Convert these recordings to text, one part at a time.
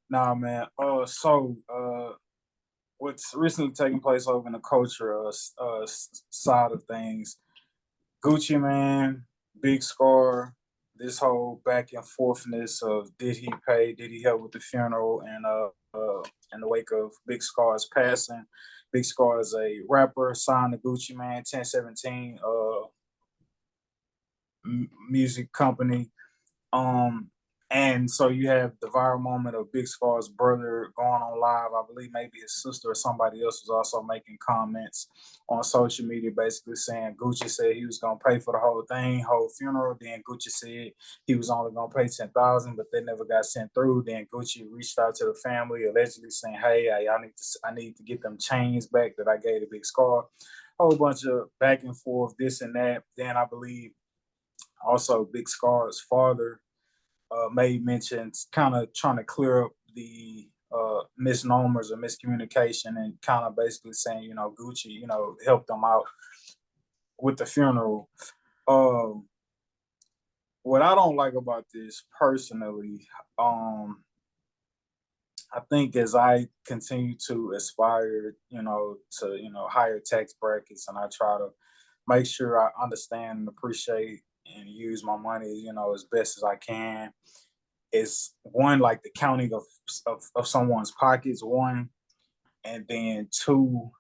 Nah, man. What's recently taking place over in the culture side of things? Gucci Man, Big Scar, this whole back and forthness of did he pay, did he help with the funeral, and in the wake of Big Scar's passing. Big Scar is a rapper signed to Gucci Man 1017 music company. Um, and so you have the viral moment of Big Scar's brother going on live. I believe maybe his sister or somebody else was also making comments on social media, basically saying Gucci said he was gonna pay for the whole thing, whole funeral. Then Gucci said he was only gonna pay 10,000, but they never got sent through. Then Gucci reached out to the family, allegedly saying, "Hey, I need to get them chains back that I gave to Big Scar." Whole bunch of back and forth, this and that. Then I believe also Big Scar's father made mentions, kind of trying to clear up the misnomers or miscommunication, and kind of basically saying, Gucci, helped them out with the funeral. Um, what I don't like about this personally, I think as I continue to aspire, to higher tax brackets, and I try to make sure I understand and appreciate and use my money, as best as I can, is one, like the counting of someone's pockets, one, and then two,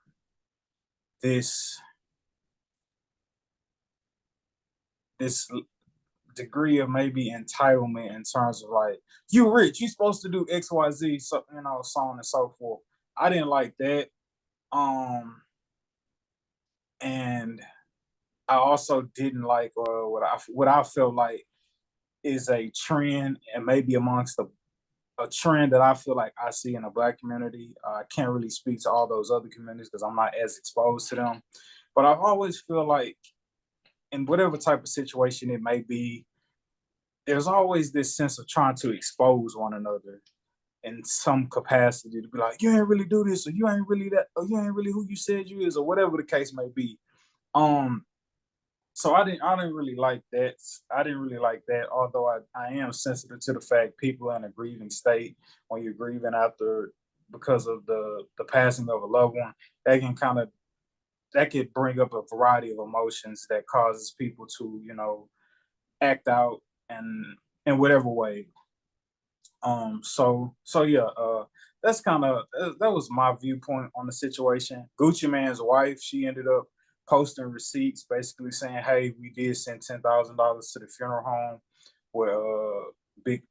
this this degree of maybe entitlement in terms of like, you rich, you supposed to do XYZ, so so on and so forth. I didn't like that. Um and I also didn't like what I felt like is a trend, and maybe amongst a trend that I feel like I see in the Black community. I can't really speak to all those other communities because I'm not as exposed to them. But I always feel like, in whatever type of situation it may be, there's always this sense of trying to expose one another in some capacity, to be like, you ain't really do this, or you ain't really that, or you ain't really who you said you is, or whatever the case may be. Um, so I didn't really like that. I didn't really like that. Although I am sensitive to the fact people are in a grieving state. When you're grieving after, because of the passing of a loved one, that can kind of, that could bring up a variety of emotions that causes people to act out and in whatever way. So yeah, that's kind of, that was my viewpoint on the situation. Gucci Man's wife, she ended up posting receipts, basically saying, "Hey, we did send $10,000 to the funeral home, where big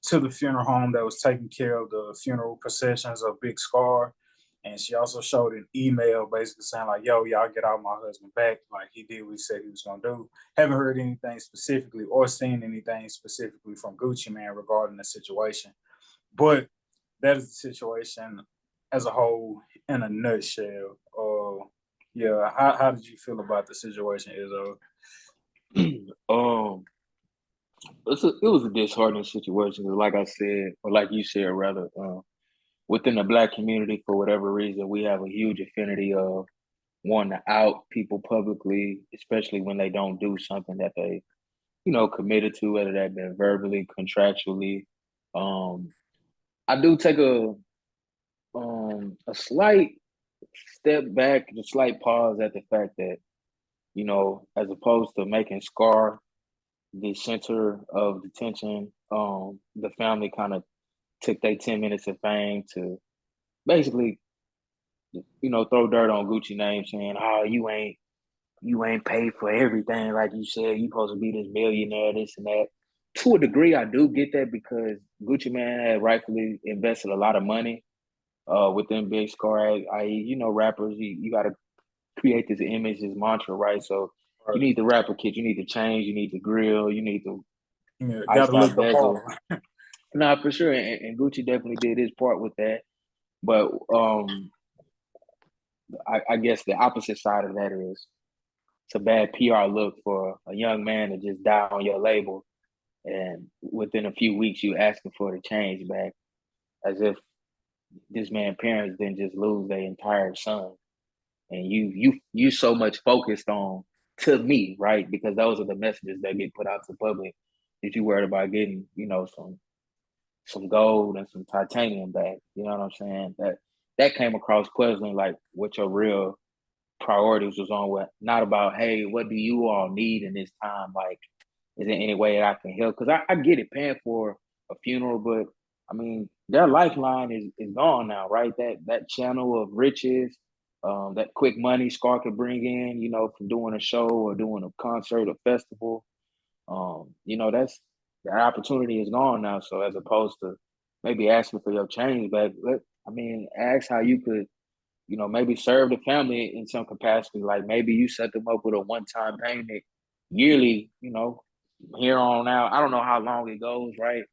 to the funeral home that was taking care of the funeral processions of Big Scar." And she also showed an email basically saying like, "Yo, y'all get out my husband back. Like, he did what he said he was gonna do." Haven't heard anything specifically or seen anything specifically from Gucci Man regarding the situation. But that is the situation as a whole in a nutshell. Yeah, how did you feel about the situation, Izzo? um, it was a disheartening situation. 'Cause like I said, or like you said, rather, within the Black community, for whatever reason, we have a huge affinity of wanting to out people publicly, especially when they don't do something that they, committed to, whether that been verbally, contractually. Um, I do take a slight step back, a slight pause at the fact that, as opposed to making Scar the center of detention, the family kind of took their 10 minutes of fame to basically, throw dirt on Gucci name, saying, "Oh, you ain't paid for everything, like you said. You supposed to be this millionaire, this and that." To a degree, I do get that because Gucci Man had rightfully invested a lot of money within Big Scar. I.e., rappers, you got to create this image, this mantra, right? So you Right. need the rapper kit, you need to change, you need the grill, you need the Yeah, got iced to look out the bezel. part. Nah, for sure, and Gucci definitely did his part with that. But I guess the opposite side of that is it's a bad PR look for a young man to just die on your label, and within a few weeks you asking for the change back, as if this man parents didn't just lose their entire son, and you so much focused on, to me, right, because those are the messages that get put out to the public, that you worried about getting some some gold and some titanium back. You know what I'm saying? That came across pleasantly, like what your real priorities was on. What not about, hey, what do you all need in this time? Like, is there any way that I can help? Because I get it, paying for a funeral, but I mean, their lifeline is gone now, right? That channel of riches, that quick money Scarr could bring in, from doing a show or doing a concert or festival. That's that opportunity is gone now. So as opposed to maybe asking for your change back, ask how you could, maybe serve the family in some capacity. Like maybe you set them up with a one-time payment yearly, here on out. I don't know how long it goes, right?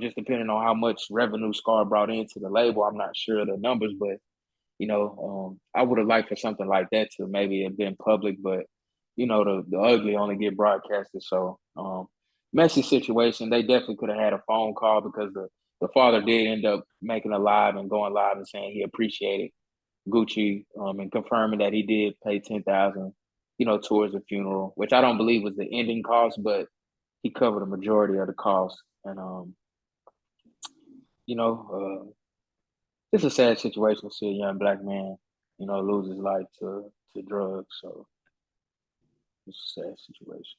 Just depending on how much revenue Scarr brought into the label. I'm not sure of the numbers, but I would have liked for something like that to maybe have been public, but the ugly only get broadcasted. So messy situation. They definitely could have had a phone call because the father did end up making a live and going live and saying he appreciated Gucci and confirming that he did pay 10,000, towards the funeral, which I don't believe was the ending cost, but he covered a majority of the cost. And you know, it's a sad situation to see a young black man, lose his life to drugs. So it's a sad situation.